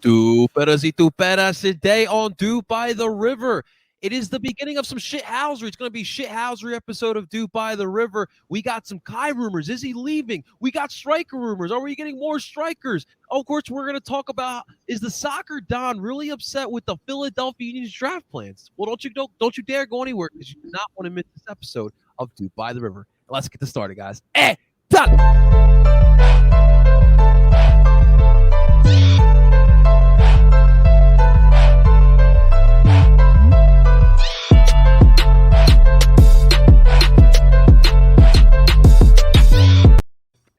Tuperas y tuperas today on DOOP By The River. It is the beginning of some shithousery. It's going to be shithousery episode of DOOP By The River. We got some Kai rumors. Is he leaving? We got striker rumors. Are we getting more strikers? Of course, we're going to talk about, is the soccer Don really upset with the Philadelphia Union's draft plans? Well, don't you dare go anywhere because you do not want to miss this episode of DOOP By The River. Let's get this started, guys.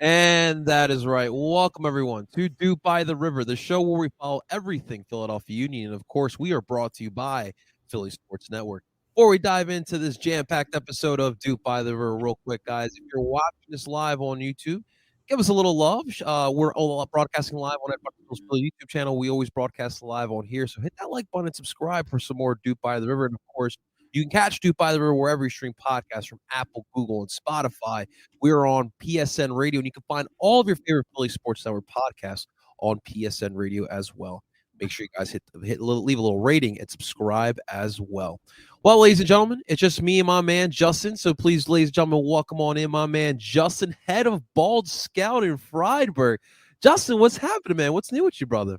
And that is right. Welcome, everyone, to DOOP By The River, the show where we follow everything Philadelphia Union. And, of course, we are brought to you by Philly Sports Network. Before we dive into this jam-packed episode of DOOP By The River, real quick, guys, if you're watching this live on YouTube, give us a little love. We're all broadcasting live on our Philly YouTube channel. We always broadcast live on here. So hit that like button and subscribe for some more DOOP By The River. And, of course, you can catch DOOP By The River wherever you stream podcasts from Apple, Google, and Spotify. We're on PSN Radio, and you can find all of your favorite Philly Sports Network podcasts on PSN Radio as well. Make sure you guys leave a little rating and subscribe as well. Well, ladies and gentlemen, it's just me and my man Justin. So please, ladies and gentlemen, welcome on in my man Justin, head of Bald Scout in Friedberg. Justin, what's happening, man? What's new with you, brother?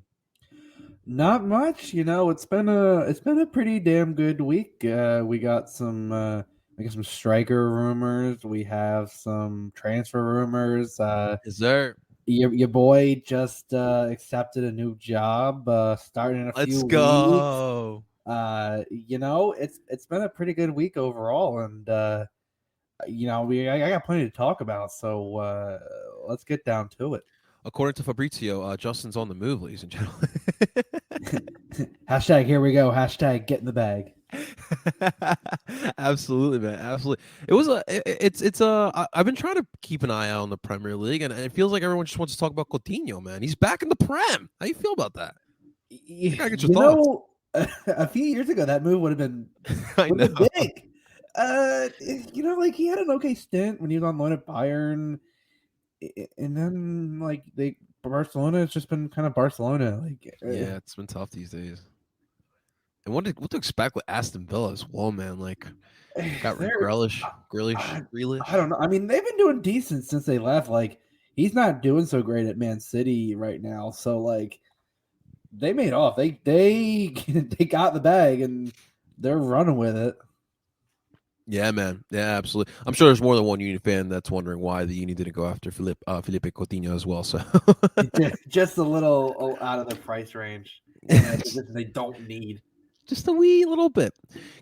Not much, it's been a pretty damn good week. We got some striker rumors. We have some transfer rumors. Is there? Your boy just accepted a new job. Starting in a few weeks. Let's go. It's been a pretty good week overall, and I got plenty to talk about. So let's get down to it. According to Fabrizio, Justin's on the move, ladies and gentlemen. Hashtag here we go. Hashtag get in the bag. Absolutely, man. Absolutely. I've been trying to keep an eye out on the Premier League, and it feels like everyone just wants to talk about Coutinho, man. He's back in the Prem. How you feel about that? I gotta get your thoughts. A few years ago, that move would have been big. He had an okay stint when he was on loan at Bayern. And then, Barcelona has just been kind of Barcelona. Yeah, it's been tough these days. And what to expect with Aston Villa as well, man? Got Grealish. I don't know. I mean, they've been doing decent since they left. He's not doing so great at Man City right now. So, they made off. They got the bag and they're running with it. Yeah, man. Yeah, absolutely. I'm sure there's more than one Union fan that's wondering why the Union didn't go after Felipe Coutinho as well. So just a little out of the price range. They don't need. Just a wee little bit.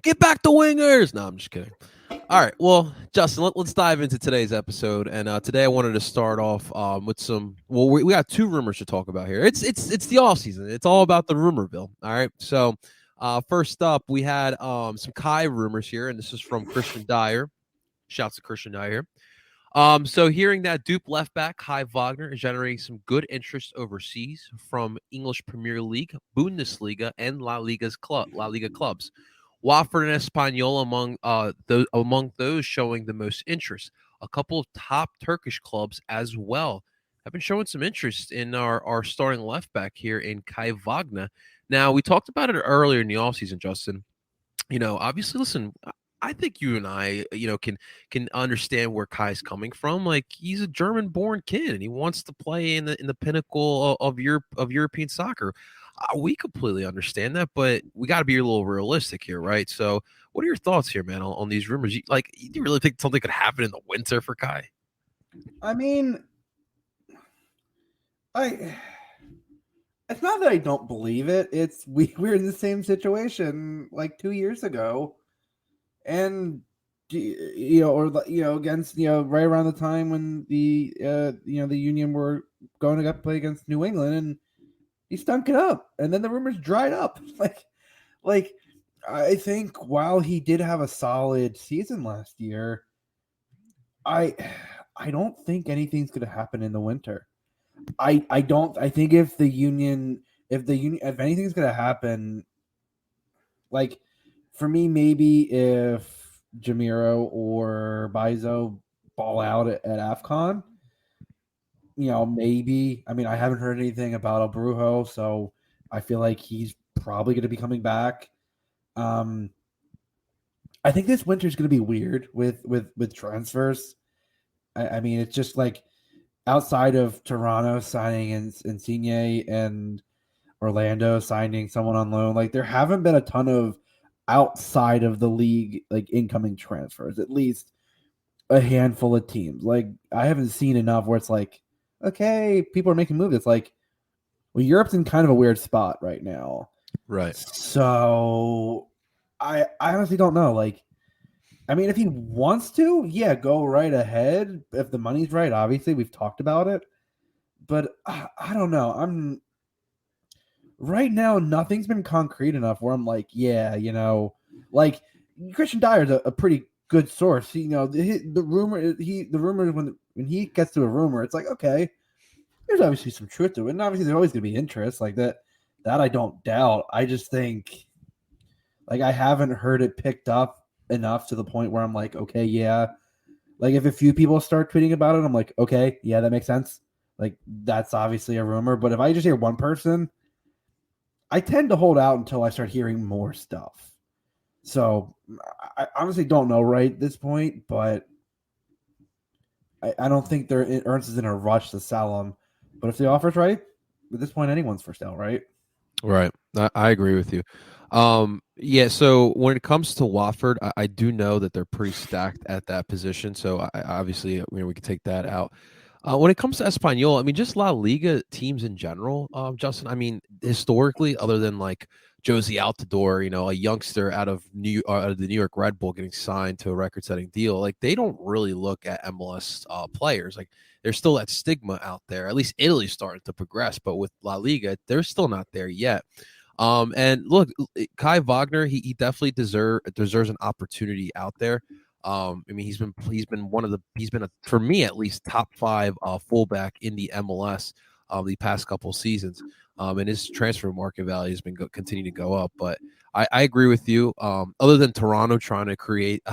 Get back the wingers. No, I'm just kidding. All right. Well, Justin, let's dive into today's episode. And today I wanted to start off with some. Well, we got two rumors to talk about here. It's the off season. It's all about the rumorville. All right. So. First up, we had some Kai rumors here, and this is from Christian Dyer. Shouts to Christian Dyer. So hearing that Duke left back Kai Wagner is generating some good interest overseas from English Premier League, Bundesliga, and La Liga clubs. Wofford and Espanyol among those showing the most interest. A couple of top Turkish clubs as well have been showing some interest in our starting left back here in Kai Wagner. Now, we talked about it earlier in the offseason, Justin. Obviously, listen, I think you and I, can understand where Kai's coming from. He's a German-born kid, and he wants to play in the pinnacle of European soccer. We completely understand that, but we got to be a little realistic here, right? So, what are your thoughts here, man, on these rumors? Do you really think something could happen in the winter for Kai? I mean, it's not that I don't believe it. It's we're in the same situation 2 years ago, and against right around the time when the Union were going to play against New England, and he stunk it up, and then the rumors dried up. I think while he did have a solid season last year, I don't think anything's going to happen in the winter. I think if anything's gonna happen, for me, maybe if Jamiro or Bizo ball out at AFCON, maybe. I mean, I haven't heard anything about El Brujo, so I feel like he's probably going to be coming back. I think this winter is going to be weird with transfers. I mean, it's just like outside of Toronto signing Insigne and Orlando signing someone on loan, like there haven't been a ton of outside of the league like incoming transfers. At least a handful of teams. Like I haven't seen enough where it's like, okay, people are making moves. It's like, well, Europe's in kind of a weird spot right now. Right. So I honestly don't know. Like, I mean, if he wants to, yeah, go right ahead. If the money's right, obviously we've talked about it. But I don't know. I'm right now, nothing's been concrete enough where I'm like, yeah, like Christian Dyer's a pretty good source. The rumor when he gets to a rumor, it's like, okay, there's obviously some truth to it, and obviously there's always going to be interest like that. That I don't doubt. I just think, like, I haven't heard it picked up enough to the point where I'm like, okay, yeah. Like, if a few people start tweeting about it, I'm like, okay, yeah, that makes sense. Like, that's obviously a rumor. But if I just hear one person, I tend to hold out until I start hearing more stuff. So I honestly don't know right at this point, but I don't think Ernst is in a rush to sell him. But if the offer's right, at this point, anyone's for sale, right? Right. I agree with you. Yeah, so when it comes to Wofford, I do know that they're pretty stacked at that position. So obviously, we can take that out. When it comes to Espanyol, I mean, just La Liga teams in general, Justin, I mean, historically, other than like Josie Altidore, a youngster out of the New York Red Bull getting signed to a record-setting deal, like they don't really look at MLS players. Like there's still that stigma out there. At least Italy's starting to progress, but with La Liga, they're still not there yet. And look, Kai Wagner, he definitely deserves an opportunity out there. I mean, he's been for me at least top 5 fullback in the MLS the past couple seasons. And his transfer market value has been continuing to go up. But I agree with you. Other than Toronto trying to create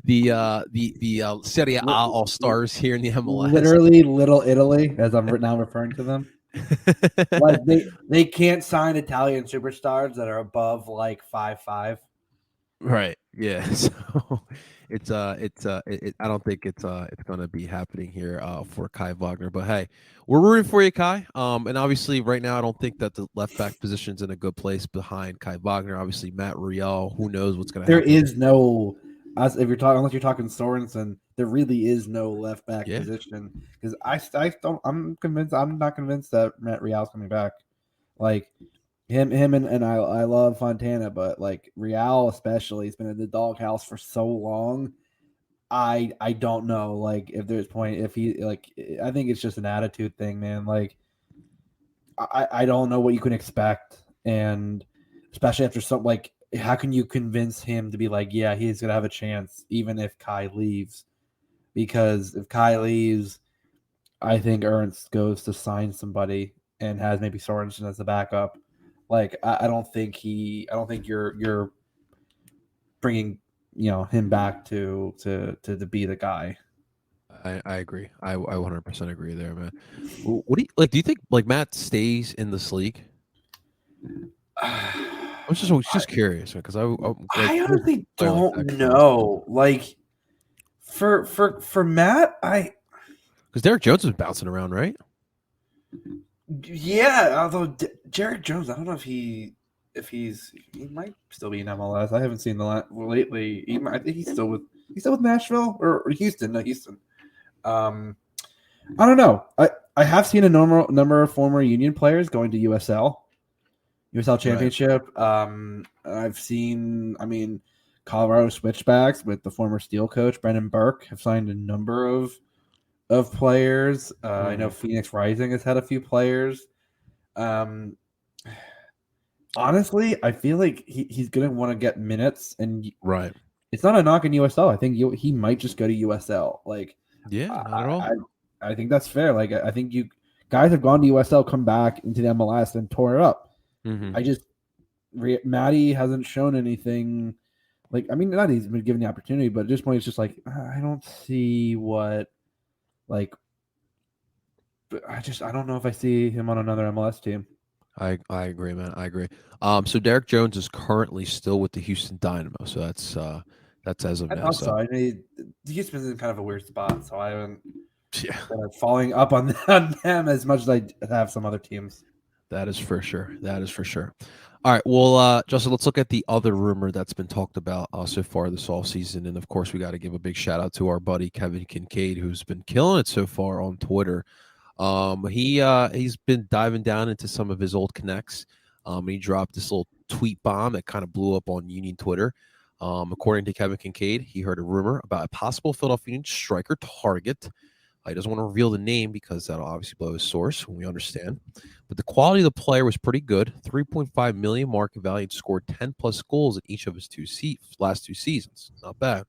the Serie A All Stars here in the MLS, literally Little Italy, as I'm now referring to them. Like they can't sign Italian superstars that are above like 5'5". Right. Yeah. So I don't think it's going to be happening here for Kai Wagner. But hey, we're rooting for you, Kai. And obviously, right now, I don't think that the left back position's in a good place behind Kai Wagner. Obviously, Matt Reale. Who knows what's going to happen? There is no, unless you're talking Sorensen, there really is no left back position because I'm not convinced that Matt Reale's coming back. Like him and I love Fontana, but like Reale especially, he's been in the doghouse for so long. I don't know, like if there's point if he like I think it's just an attitude thing, man. Like I don't know what you can expect, and especially after something like how can you convince him to be like, yeah, he's gonna have a chance even if Kai leaves? Because if Kai leaves, I think Ernst goes to sign somebody and has maybe Sorensen as the backup. Like I don't think you're bringing him back to be the guy. I agree. I 100% agree there, man. What do you like? Do you think like Matt stays in this league? I'm just curious because I honestly don't know. Like for Matt, because Derek Jones is bouncing around, right? Yeah, although Jared Jones, I don't know if he might still be in MLS. I haven't seen the lately. I think he's still with Nashville or Houston. No, Houston. I don't know. I have seen a number of former Union players going to USL Championship. Right. I've seen, Colorado Switchbacks with the former Steel coach Brendan Burke have signed a number of players. I know Phoenix Rising has had a few players. Honestly, I feel like he's going to want to get minutes, and right. It's not a knock in USL. I think he might just go to USL. Like, yeah, not at all. I think that's fair. Like, I think you guys have gone to USL, come back into the MLS, and tore it up. Mm-hmm. Matty hasn't shown anything. Like, not he's been given the opportunity, but at this point, it's just like I don't see what. Like, I don't know if I see him on another MLS team. I agree, man. I agree. So Derek Jones is currently still with the Houston Dynamo. So that's as of I now. thought So so. I mean, Houston's in kind of a weird spot, so I haven't yeah, following up on them as much as I have some other teams. that is for sure. That is for sure. All right. Well, Justin, let's look at the other rumor that's been talked about so far this offseason. And of course, we got to give a big shout out to our buddy Kevin Kincaid, who's been killing it so far on Twitter. He's been diving down into some of his old connects. And he dropped this little tweet bomb that kind of blew up on Union Twitter. According to Kevin Kincaid, he heard a rumor about a possible Philadelphia Union striker target. He doesn't want to reveal the name because that'll obviously blow his source, we understand. But the quality of the player was pretty good. 3.5 million market value, and scored 10 plus goals in each of his last two seasons. Not bad.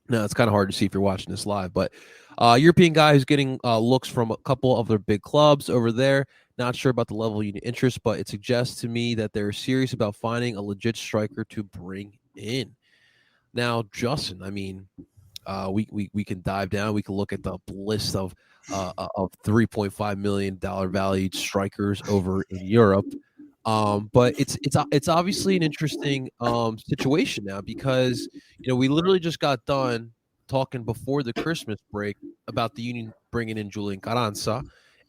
Now, it's kind of hard to see if you're watching this live, but European guy who's getting looks from a couple of their big clubs over there. Not sure about the level of unit interest, but it suggests to me that they're serious about finding a legit striker to bring in. Now, Justin, I mean, we can dive down. We can look at the list of $3.5 million valued strikers over in Europe. But it's obviously an interesting situation now because we literally just got done talking before the Christmas break about the Union bringing in Julian Carranza,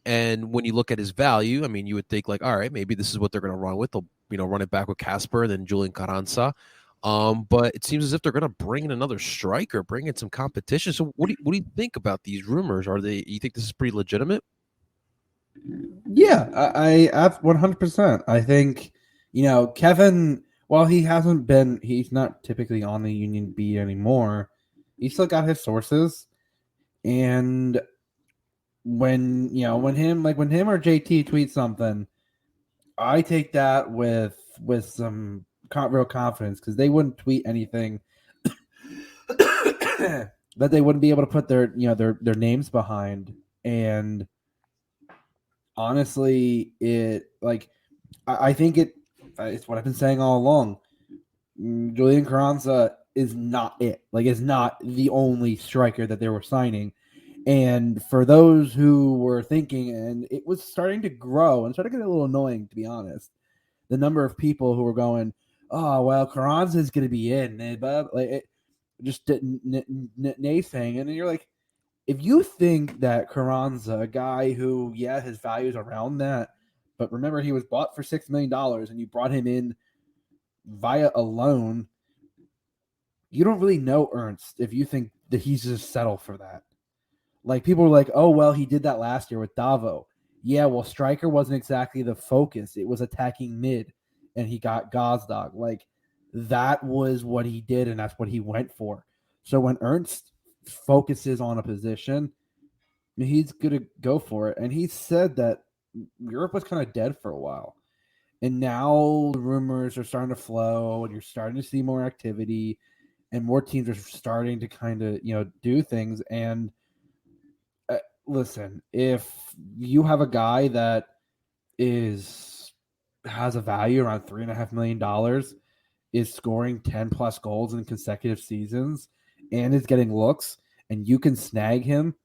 and when you look at his value, I mean, you would think like, all right, maybe this is what they're going to run with. They'll run it back with Casper, then Julian Carranza. But it seems as if they're going to bring in another striker, bring in some competition. So what do you think about these rumors? You think this is pretty legitimate? Yeah, I 100%. I think, Kevin, while he's not typically on the Union beat anymore, he's still got his sources. And when him or JT tweets something, I take that with some real confidence because they wouldn't tweet anything that they wouldn't be able to put their names behind. And honestly, I think it's what I've been saying all along. Julian Carranza is not it. Like, it's not the only striker that they were signing. And for those who were thinking, and it was starting to grow and starting to get a little annoying, to be honest, the number of people who were going, "Oh, well, Carranza is going to be in," and just naysaying, and then you're like, if you think that Carranza, a guy who, his value is around that, but remember he was bought for $6 million and you brought him in via a loan, you don't really know Ernst if you think that he's just settled for that. Like, people were like, oh, well, he did that last year with Davo. Yeah, well, striker wasn't exactly the focus. It was attacking mid, and he got Gazdag. Like, that was what he did, and that's what he went for. So when Ernst focuses on a position, he's going to go for it. And he said that Europe was kind of dead for a while. And now the rumors are starting to flow, and you're starting to see more activity, and more teams are starting to kind of, do things. And listen, if you have a guy that has a value around $3.5 million, is scoring 10 plus goals in consecutive seasons, and is getting looks, and you can snag him,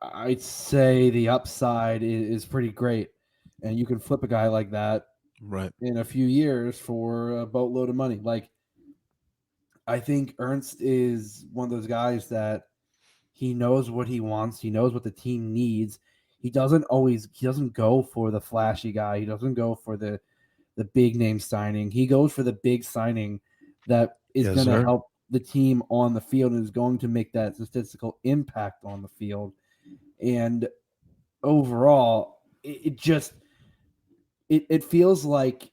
I'd say the upside is pretty great. And you can flip a guy like that right in a few years for a boatload of money. Like, I think Ernst is one of those guys that he knows what he wants. He knows what the team needs. He doesn't go for the flashy guy. He doesn't go for the big name signing. He goes for the big signing that is going to help the team on the field and is going to make that statistical impact on the field. And overall, it feels like,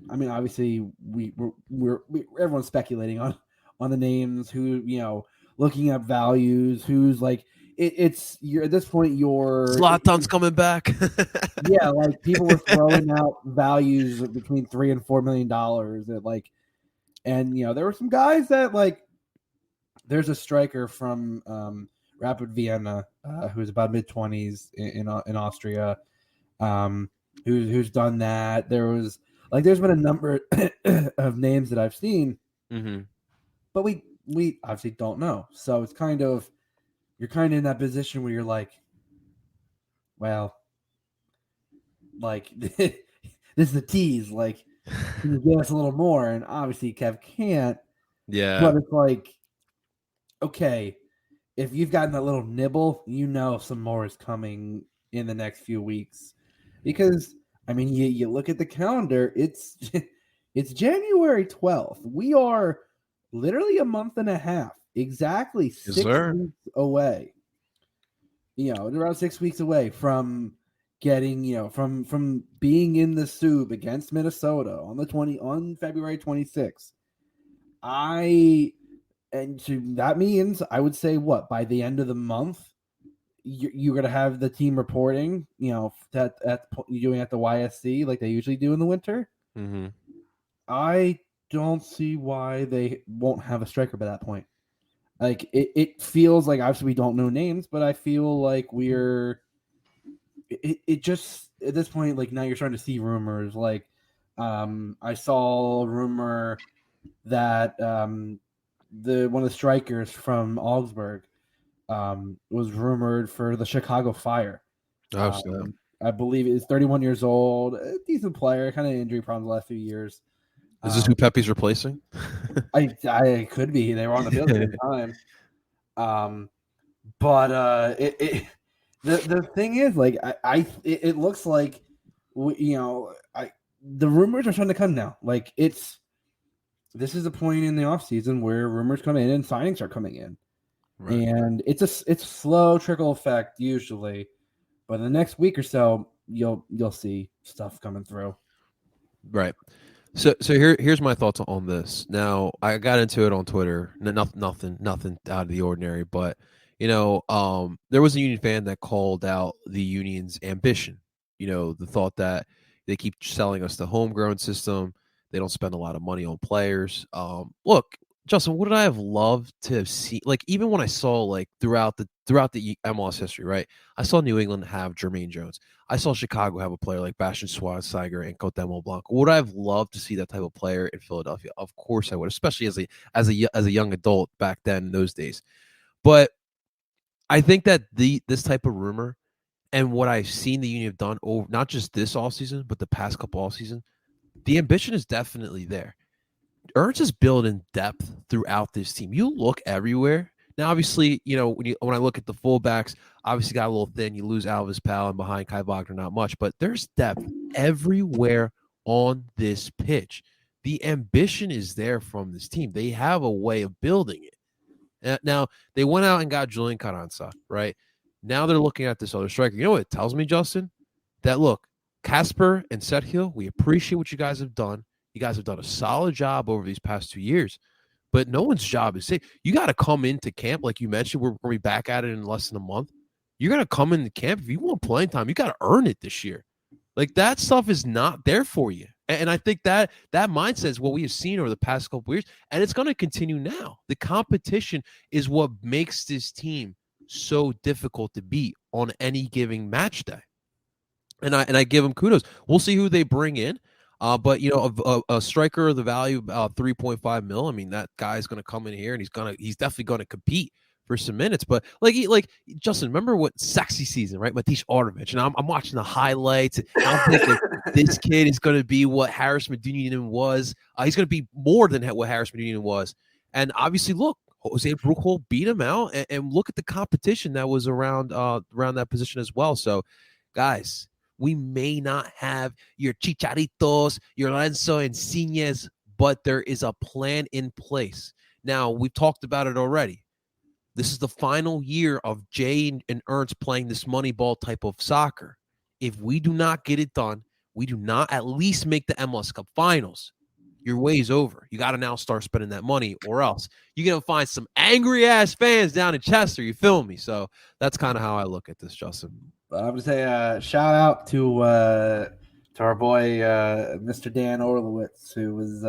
I mean, obviously we're everyone's speculating on the names, who, looking up values, who's like, you're at this point, Zlatan's coming back. Yeah, like, people were throwing out values between $3 and $4 million and there were some guys that, like, there's a striker from Rapid Vienna who's about mid-20s in Austria, who's done that. There's been a number of names that I've seen, but we obviously don't know. So it's you're kind of in that position where you're like, well, like this is the tease. Like, can you give us a little more? And obviously, Kev can't. Yeah. But it's like, okay, if you've gotten a little nibble, you know some more is coming in the next few weeks. Because I mean, you look at the calendar, it's January 12th. We are literally a month and a half, exactly 6 weeks away. Around 6 weeks away from getting, from being in the Sub against Minnesota on February 26th. That means I would say by the end of the month, you're going to have the team reporting, that you're doing at the YSC like they usually do in the winter. Mm-hmm. I don't see why they won't have a striker by that point. Like it feels like, obviously we don't know names, but I feel like it just at this point, like now you're starting to see rumors. Like I saw a rumor that one of the strikers from Augsburg was rumored for the Chicago Fire. I believe is 31 years old, a decent player, kind of injury problems the last few years. Is this who Pepe's replacing? I could be. They were on the field at the time. But the thing is, like, it looks like the rumors are starting to come now. Like this is a point in the offseason where rumors come in and signings are coming in. Right. And it's a slow trickle effect usually, but in the next week or so you'll see stuff coming through. Right. So here's my thoughts on this. Now I got into it on Twitter. Nothing out of the ordinary, but there was a Union fan that called out the Union's ambition. The thought that they keep selling us the homegrown system. They don't spend a lot of money on players. Look, Justin, would I have loved to have seen, like, even when I saw, like, throughout the MLS history, right? I saw New England have Jermaine Jones. I saw Chicago have a player like Bastian Schweinsteiger and Cuauhtémoc Blanco. Would I have loved to see that type of player in Philadelphia? Of course I would, especially as a young adult back then in those days. But I think that this type of rumor and what I've seen the Union have done over not just this offseason, but the past couple offseason, the ambition is definitely there. Ernst is building depth throughout this team. You look everywhere. Now, obviously, when I look at the fullbacks, obviously got a little thin. You lose Alvis Powell, and behind Kai Wagner, not much. But there's depth everywhere on this pitch. The ambition is there from this team. They have a way of building it. Now, they went out and got Julian Carranza, right? Now they're looking at this other striker. You know what it tells me, Justin? That, look, Casper and Sergio, we appreciate what you guys have done. You guys have done a solid job over these past 2 years, but no one's job is safe. You got to come into camp, like you mentioned. We're going to be back at it in less than a month. You're going to come into camp. If you want playing time, you got to earn it this year. Like, that stuff is not there for you. And I think that mindset is what we have seen over the past couple of years, and it's going to continue now. The competition is what makes this team so difficult to beat on any given match day. And I give them kudos. We'll see who they bring in. But a striker of the value of 3.5 mil. I mean, that guy's going to come in here and he's definitely going to compete for some minutes. But like Justin, remember what sexy season, right? Matish Artovich, and I'm watching the highlights. And I'm thinking this kid is going to be what Harris Medunjanin was. He's going to be more than what Harris Medunjanin was. And obviously, look, Jose Bruchel beat him out, and look at the competition that was around that position as well. So, guys, we may not have your Chicharitos, your Lorenzo Insignes, but there is a plan in place. Now, we've talked about it already. This is the final year of Jay and Ernst playing this Moneyball type of soccer. If we do not get it done, we do not at least make the MLS Cup finals, your way's over. You got to now start spending that money, or else you're going to find some angry-ass fans down in Chester. You feel me? So that's kind of how I look at this, Justin. I would say shout out to our boy Mr. Dan Orlowitz, who is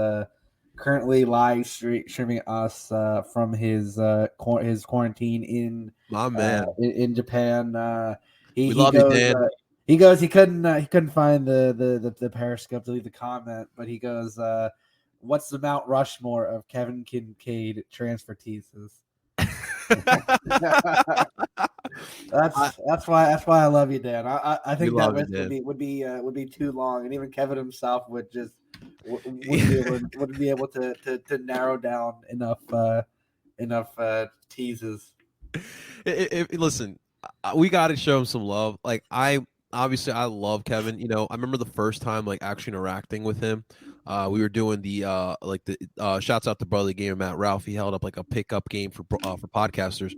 currently live streaming us from his quarantine in my man in Japan. We love you, Dan. He goes. He couldn't find the Periscope to leave the comment, but he goes, "What's the Mount Rushmore of Kevin Kincaid transfer teases?" That's why I love you, Dan. I think that list you, would be too long, and even Kevin himself wouldn't be able to narrow down enough teases. Listen, we got to show him some love. Like I love Kevin. You know, I remember the first time like actually interacting with him. We were doing the shouts out to Brotherly Gamer Matt Ralph. He held up like a pickup game for podcasters,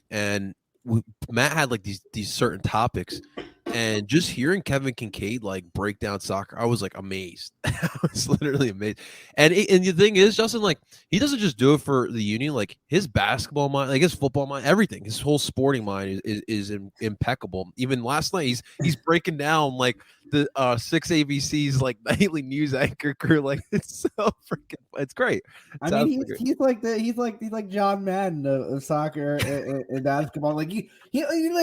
and Matt had like these certain topics, and just hearing Kevin Kincaid like break down soccer, I was like amazed. I was literally amazed. And the thing is, Justin, like he doesn't just do it for the Union. Like his basketball mind, like his football mind, everything, his whole sporting mind is impeccable. Even last night, he's breaking down like the 6 ABC's like nightly news anchor crew. Like it's so freaking, it's great. I mean, he's like John Madden of soccer and basketball. Like you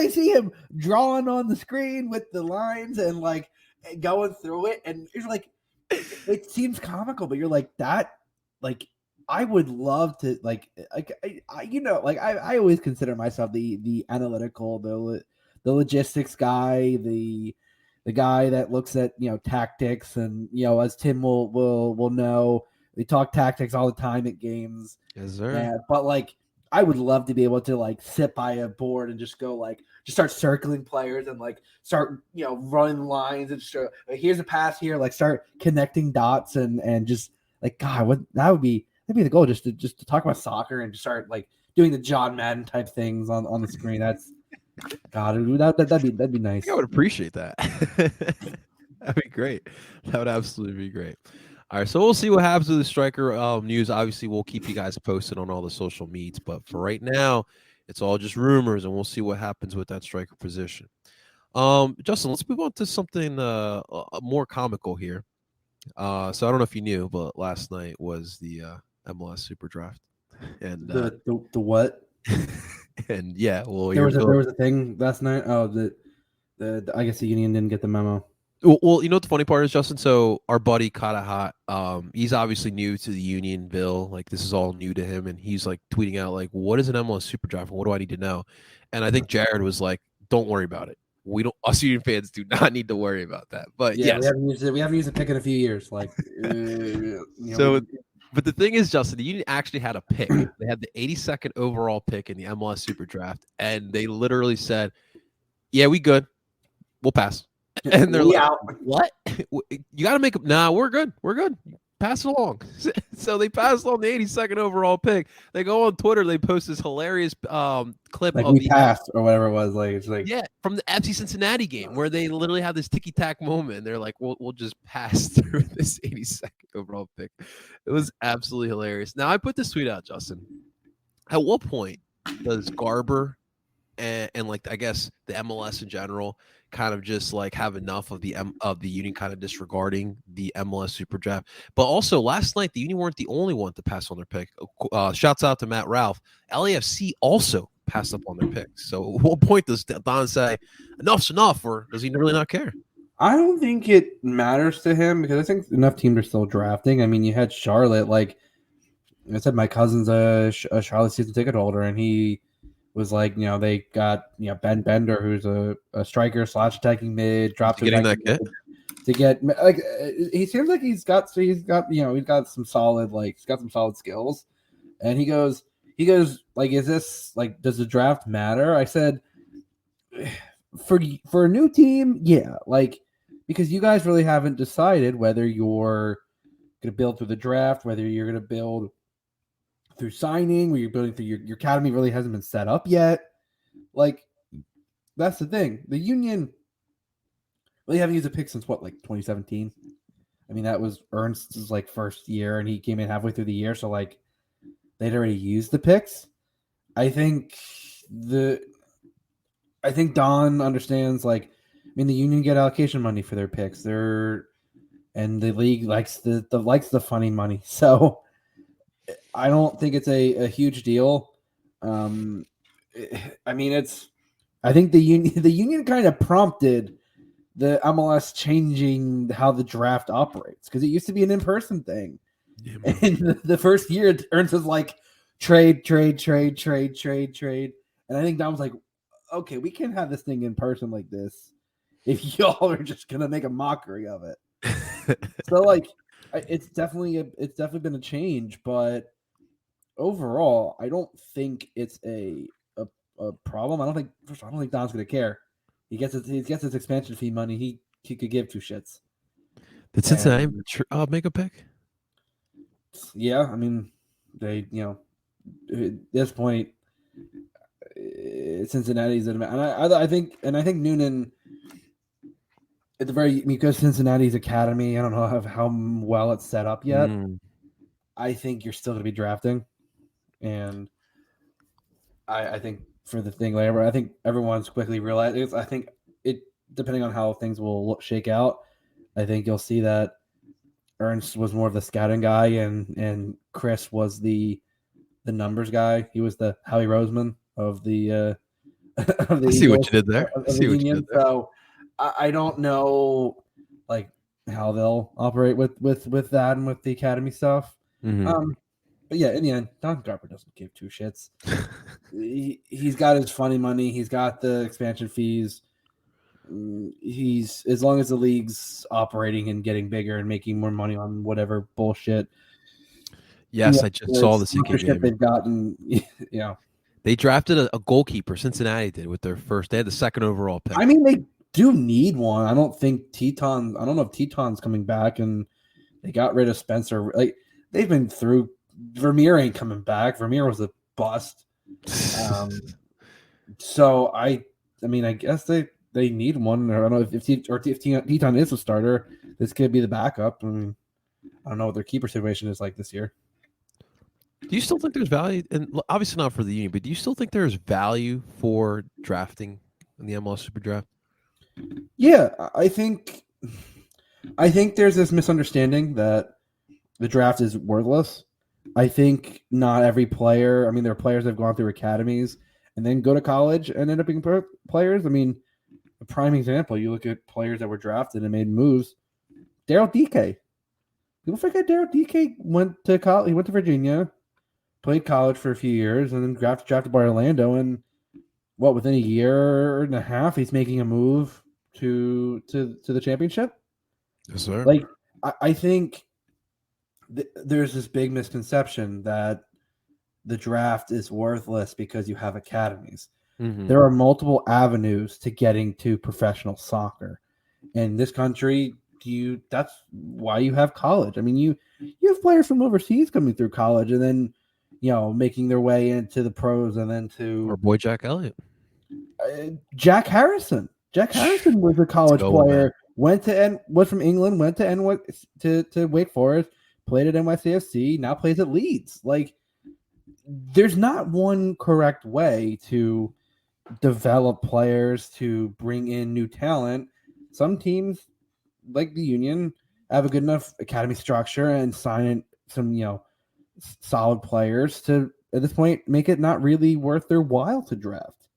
see him drawing on the screen with the lines and like going through it, and you're like, it seems comical, but you're like that. Like I would love to I always consider myself the analytical, the logistics guy, the guy that looks at tactics, and as Tim will know, we talk tactics all the time at games. Yes, sir. But like I would love to be able to like sit by a board and just go like just start circling players and like start running lines and just here's a pass here, like start connecting dots and just like God, that'd be the goal, just to talk about soccer and just start like doing the John Madden type things on the screen. That's God, that'd be nice. I would appreciate that. That'd be great. That would absolutely be great. All right, so we'll see what happens with the striker news. Obviously, we'll keep you guys posted on all the social medias, but for right now, it's all just rumors, and we'll see what happens with that striker position. Justin, let's move on to something more comical here. So I don't know if you knew, but last night was the MLS Super Draft, and the what? And yeah, well, there was a thing last night. Oh, the I guess the Union didn't get the memo. Well, you know what the funny part is, Justin? So our buddy Kata Hot, he's obviously new to the Unionville. Like this is all new to him, and he's like tweeting out like, "What is an MLS Super Draft? What do I need to know?" And I think Jared was like, "Don't worry about it. We don't. Us Union fans do not need to worry about that." But yeah, yes, we haven't used a pick in a few years. Like, but the thing is, Justin, the Union actually had a pick. They had the 82nd overall pick in the MLS Super Draft, and they literally said, "Yeah, we good. We'll pass." And they're like, "What? You got to make them? Nah, we're good. We're good. Pass it along." So they passed on the 82nd overall pick. They go on Twitter. They post this hilarious clip like of we passed or whatever it was. Like it's like from the FC Cincinnati game where they literally had this ticky tack moment. And they're like, "We'll just pass through this 82nd overall pick." It was absolutely hilarious. Now I put this tweet out, Justin. At what point does Garber and like I guess the MLS in general kind of just like have enough of the Union kind of disregarding the MLS Super Draft? But also last night the Union weren't the only one to pass on their pick. Shouts out to Matt Ralph. LAFC also passed up on their picks. So at what point does Don say enough's enough, or does he really not care? I don't think it matters to him because I think enough teams are still drafting. I mean, you had Charlotte. Like I said, my cousin's a Charlotte season ticket holder, and he was like, they got, Ben Bender, who's a striker / attacking mid, dropped getting that kit to get like, he seems like he's got some solid skills. And he goes like, is this like, does the draft matter? I said, for a new team, yeah, like, because you guys really haven't decided whether you're going to build through the draft, whether you're going to build through signing, where you're building through your academy really hasn't been set up yet. Like, that's the thing. The Union really haven't used a pick since 2017. I mean, that was Ernst's like first year, and he came in halfway through the year, so like they'd already used the picks. I think Don understands, like, I mean, the Union get allocation money for their picks. And the league likes the funny money. So I don't think it's a huge deal. I mean, I think the Union kind of prompted the MLS changing how the draft operates, because it used to be an in-person thing. Yeah, and the first year, Ernst was like, trade. And I think Don was like, okay, we can't have this thing in person like this if y'all are just gonna make a mockery of it. So like, it's definitely been a change, but overall, I don't think it's a problem. I don't think Don's gonna care. He gets his expansion fee money. He could give two shits. Did Cincinnati make a pick? Yeah, I mean, they at this point, Cincinnati's and I think Noonan at the very because Cincinnati's academy. I don't know how well it's set up yet. I think you're still going to be drafting, and I think for the thing later, I think everyone's quickly realizing. I think it depending on how things will shake out. I think you'll see that Ernst was more of the scouting guy, and Chris was the numbers guy. He was the Howie Roseman of the. I see what you did there. So I don't know, like how they'll operate with that and with the academy stuff. But yeah, in the end, Don Garber doesn't give two shits. He's got his funny money. He's got the expansion fees. He's as long as the league's operating and getting bigger and making more money on whatever bullshit. Yes, I just saw the sponsorship they've gotten. They drafted a goalkeeper. Cincinnati did with their first. They had the second overall pick. I mean, they do need one. I don't think Teton. I don't know if Teton's coming back, and they got rid of Spencer. Like they've been through. Vermeer ain't coming back. Vermeer was a bust. So I mean, I guess they need one. Or I don't know if Teton is a starter. This could be the backup. I mean, I don't know what their keeper situation is like this year. Do you still think there's value? And obviously not for the Union, but do you still think there's value for drafting in the MLS Super Draft? Yeah, I think there's this misunderstanding that the draft is worthless. I think not every player. I mean, there are players that have gone through academies and then go to college and end up being players. I mean, a prime example, you look at players that were drafted and made moves. Daryl DK. People forget Daryl DK went to college. He went to Virginia, played college for a few years, and then drafted by Orlando. And within a year and a half, he's making a move to the championship. Yes, sir. Like, I think there's this big misconception that the draft is worthless because you have academies. There are multiple avenues to getting to professional soccer. In this country, that's why you have college. I mean, you have players from overseas coming through college and then, making their way into the pros and then to our boy Jack Elliott. Jack Harrison. Jack Harrison was a college player, was from England, went to Wake Forest, played at NYCFC, now plays at Leeds. Like, there's not one correct way to develop players, to bring in new talent. Some teams, like the Union, have a good enough academy structure and sign in some, solid players to, at this point, make it not really worth their while to draft.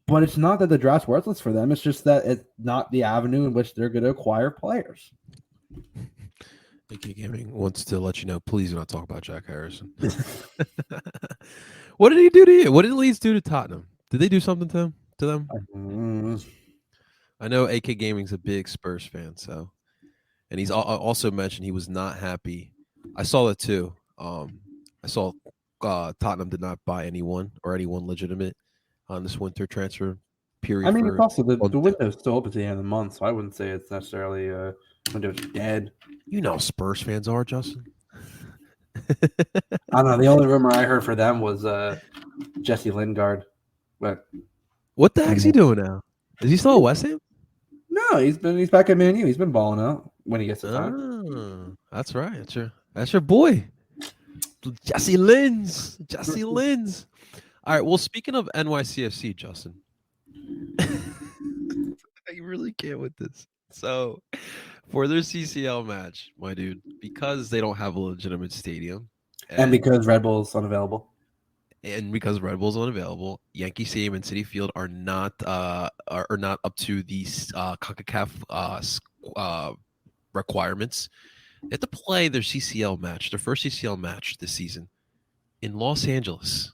But it's not that the draft's worthless for them. It's just that it's not the avenue in which they're going to acquire players. AK Gaming wants to let you know, please do not talk about Jack Harrison. What did he do to you? What did Leeds do to Tottenham? Did they do something to them? I know AK Gaming's a big Spurs fan, and he's also mentioned he was not happy. I saw that too. I saw Tottenham did not buy anyone legitimate on this winter transfer period. I mean, it's also the window's still open to the end of the month, so I wouldn't say it's necessarily window's dead. You know how Spurs fans are, Justin. I don't know. The only rumor I heard for them was Jesse Lingard. But what the heck's he doing now? Is he still at West Ham? No, he's back at Man U. He's been balling out when he gets the time. That's right. That's your boy, Jesse Lins. Jesse Lins. All right. Well, speaking of NYCFC, Justin, I really can't with this. So, for their CCL match, my dude, because they don't have a legitimate stadium, and because Red Bull's unavailable. Yankee Stadium and Citi Field are not up to the CONCACAF requirements. They have to play their first CCL match this season in Los Angeles.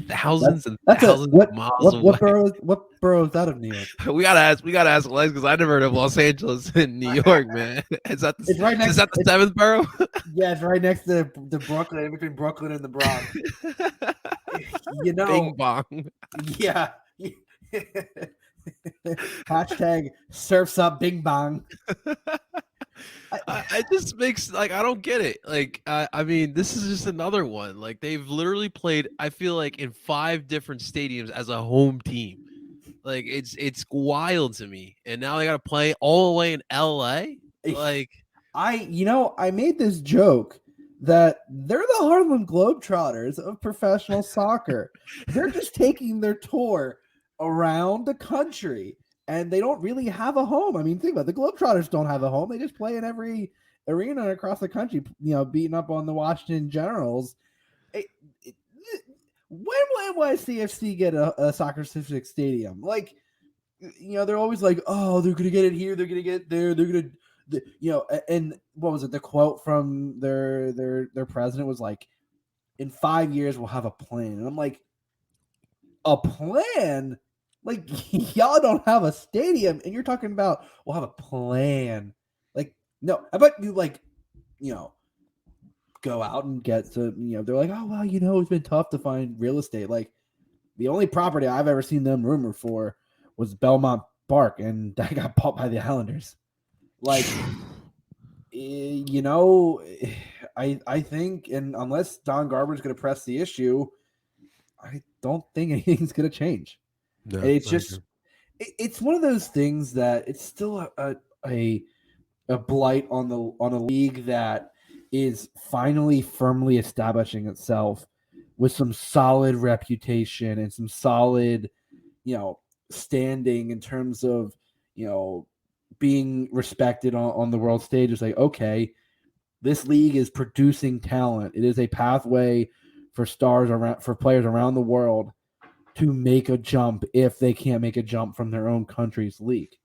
thousands and That's thousands of miles away. What borough is that of New York? We gotta ask Lex because I never heard of Los Angeles in New York, man. Is that It's right next. Is that the seventh borough? Yeah, it's right next to the Brooklyn, in between Brooklyn and the Bronx. You know, Bing bong. Yeah. Hashtag surfs up Bing Bong. It just makes I don't get it. I mean, this is just another one. Like they've literally played, I feel like, in 5 different stadiums as a home team. Like it's wild to me. And now they got to play all the way in LA. Like I made this joke that they're the Harlem Globetrotters of professional soccer. They're just taking their tour around the country. And they don't really have a home. I mean, think about it. The Globetrotters don't have a home. They just play in every arena across the country, beating up on the Washington Generals. When will NYCFC get a soccer-specific stadium? Like, they're always like, oh, they're going to get it here. They're going to get it there. They're going to, and what was it? The quote from their president was like, in 5 years, we'll have a plan. And I'm like, a plan? Like, y'all don't have a stadium, and you're talking about, we'll have a plan. Like, no, how about you, go out and get some, they're like, oh, well, it's been tough to find real estate. Like, the only property I've ever seen them rumored for was Belmont Park, and that got bought by the Islanders. Like, I think, and unless Don Garber's going to press the issue, I don't think anything's going to change. No, it's just, it's one of those things that it's still a blight on a league that is finally firmly establishing itself with some solid reputation and some solid, standing in terms of, being respected on the world stage. It's like, okay, this league is producing talent. It is a pathway for players around the world to make a jump if they can't make a jump from their own country's league.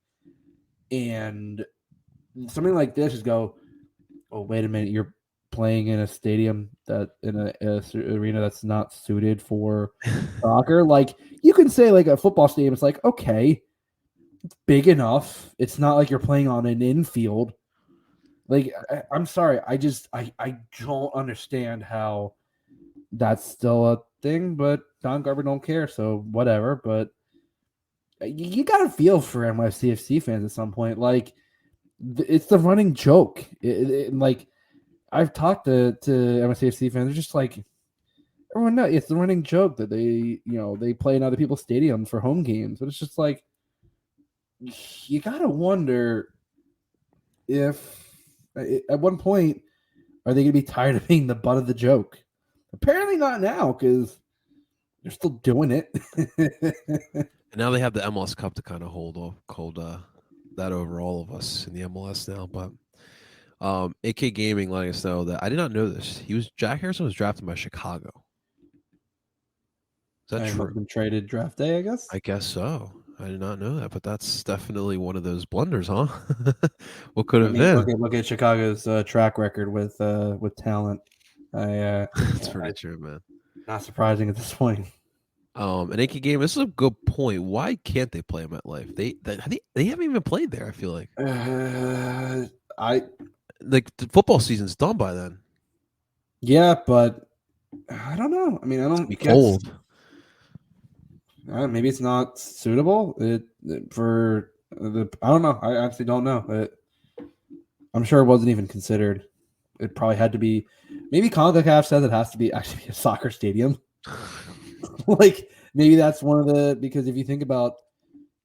And something like this is oh, wait a minute, you're playing in a stadium in a arena that's not suited for soccer. Like, you can say like a football stadium, it's like, okay, it's big enough. It's not like you're playing on an infield. Like, I'm sorry, I don't understand how that's still a thing, but Don Garber don't care, so whatever. But you got to feel for NYCFC fans at some point. Like, it's the running joke. Like, I've talked to NYCFC fans. They're just like, everyone knows it's the running joke that they play in other people's stadiums for home games. But it's just like, you got to wonder if at one point are they going to be tired of being the butt of the joke? Apparently not now, because they're still doing it. And now they have the MLS Cup to kind of hold that over all of us in the MLS now. But AK Gaming letting us know that I did not know this. Jack Harrison was drafted by Chicago. Is that true? Been traded draft day, I guess. I guess so. I did not know that, but that's definitely one of those blunders, huh? What could have been? Look at Chicago's track record with talent. That's pretty true, man. Not surprising at this point. An AK game. This is a good point. Why can't they play them at Life? They haven't even played there. I feel like the football season's done by then. Yeah, but I don't know. I mean, I don't. Be cold. Maybe it's not suitable. I don't know. I actually don't know. I'm sure it wasn't even considered. It probably had to be. Maybe CONCACAF says it has to be actually a soccer stadium. Like, maybe that's one of the, because if you think about,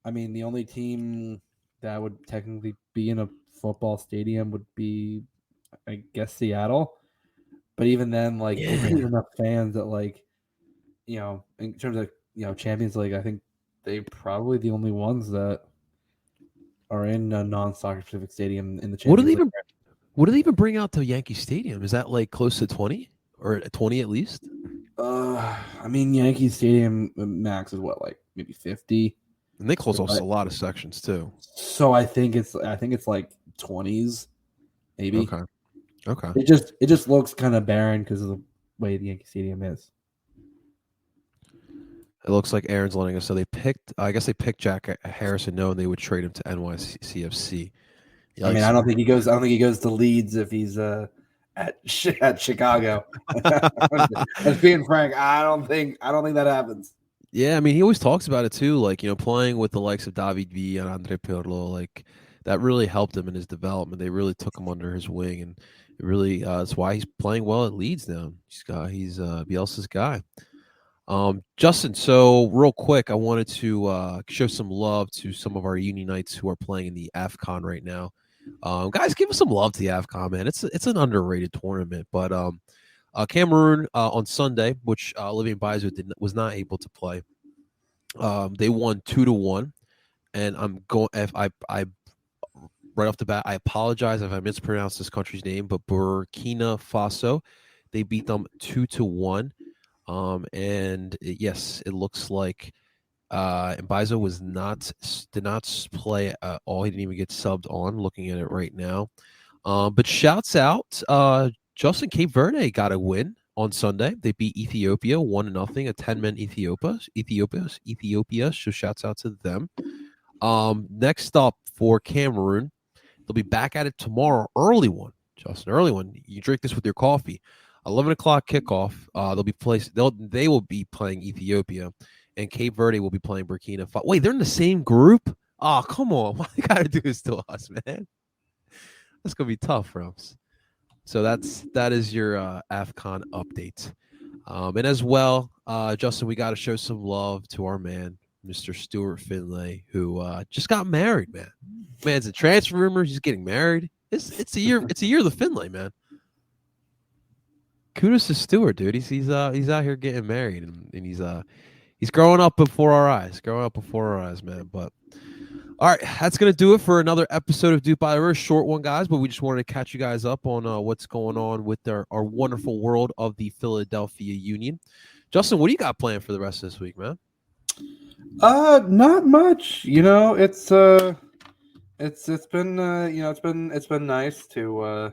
I mean, the only team that would technically be in a football stadium would be, I guess, Seattle. But even then, like, there's enough fans that, like, in terms of, Champions League, I think they're probably the only ones that are in a non-soccer specific stadium in the Champions League. What do they even bring out to Yankee Stadium? Is that like close to 20 or 20 at least? I mean, Yankee Stadium max is what, like maybe 50, and they close off a lot of sections too. So I think it's like 20s, maybe. Okay. It just looks kind of barren because of the way the Yankee Stadium is. It looks like Aaron's letting us know they picked. I guess they picked Jack Harrison, knowing they would trade him to NYCFC. I mean, I don't think he goes to Leeds if he's at Chicago. As being frank, I don't think that happens. Yeah, I mean, he always talks about it too. Like, playing with the likes of David V and Andre Pirlo, like that really helped him in his development. They really took him under his wing, and it really that's why he's playing well at Leeds now. He's Bielsa's guy. Justin, so real quick, I wanted to show some love to some of our Unionites who are playing in the AFCON right now. Guys, give us some love to the AFCON, man. It's an underrated tournament, but Cameroon on Sunday, which Olivier Bizo was not able to play. They won 2-1, and I'm going. If I right off the bat, I apologize if I mispronounced this country's name, but Burkina Faso, they beat them 2-1. And yes, it looks like Mbizo did not play at all. He didn't even get subbed on. Looking at it right now, but shouts out, Justin. Cape Verde got a win on Sunday. They beat Ethiopia 1-0. A 10-man Ethiopia. So shouts out to them. Next up for Cameroon, they'll be back at it tomorrow. Early one, Justin. Early one. You drink this with your coffee. 11 o'clock kickoff. They will be playing Ethiopia, and Cape Verde will be playing Burkina Faso. Wait, they're in the same group? Oh, come on! Why you gotta do this to us, man? That's gonna be tough for us. So that is your AFCON update, and as well, Justin, we got to show some love to our man, Mr. Stuart Finlay, who just got married. Man's in transfer rumors. He's getting married. It's a year. It's a year of the Finlay, man. Kudos to Stuart, dude. He's out here getting married, and he's growing up before our eyes. Man. But all right, that's gonna do it for another episode of DOOP By The River. Short one, guys, but we just wanted to catch you guys up on what's going on with our wonderful world of the Philadelphia Union. Justin, what do you got planned for the rest of this week, man? Not much. It's been nice to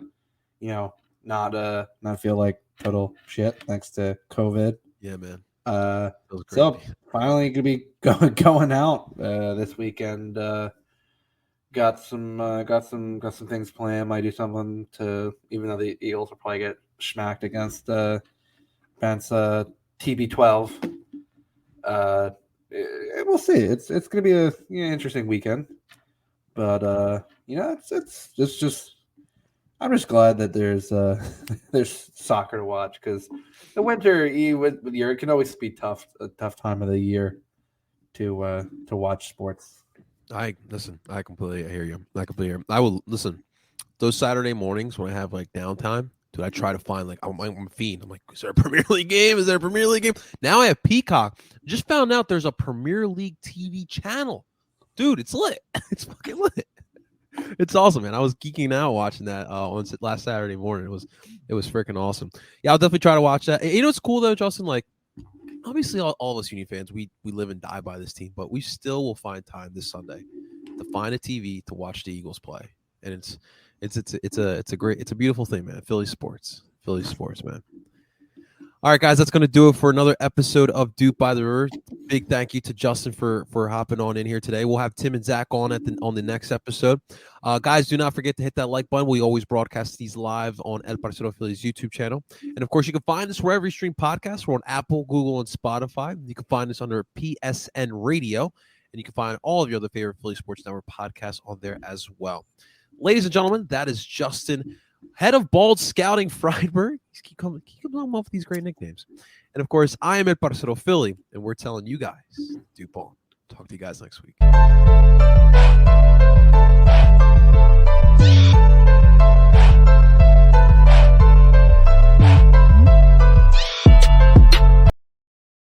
not feel like total shit thanks to COVID. Yeah, man. So finally gonna be going out this weekend. Got some things planned. Might do something to, even though the Eagles will probably get smacked against TB12. We'll see. It's gonna be a interesting weekend, but it's just. I'm just glad that there's soccer to watch, because the winter it can always be a tough time of the year to watch sports. I completely hear you. I will listen. Those Saturday mornings when I have like downtime, dude, I try to find I'm a fiend. I'm like, is there a Premier League game? Now I have Peacock. Just found out there's a Premier League TV channel. Dude, it's lit. It's fucking lit. It's awesome, man. I was geeking out watching that on last Saturday morning. It was freaking awesome. Yeah, I'll definitely try to watch that. You know what's cool though, Justin? Like, obviously, all of us Union fans, we live and die by this team, but we still will find time this Sunday to find a TV to watch the Eagles play, and it's a beautiful thing, man. Philly sports, man. All right, guys, that's going to do it for another episode of DOOP By The River. Big thank you to Justin for hopping on in here today. We'll have Tim and Zach on the next episode. Guys, do not forget to hit that like button. We always broadcast these live on El Parcero Philly's YouTube channel. And, of course, you can find us wherever you stream podcasts. We're on Apple, Google, and Spotify. You can find us under PSN Radio. And you can find all of your other favorite Philly Sports Network podcasts on there as well. Ladies and gentlemen, that is Justin, head of Bald Scouting Friedberg. Keep coming up with these great nicknames. And, of course, I am at Parcero Philly, and we're telling you guys, DOOP on. Talk to you guys next week.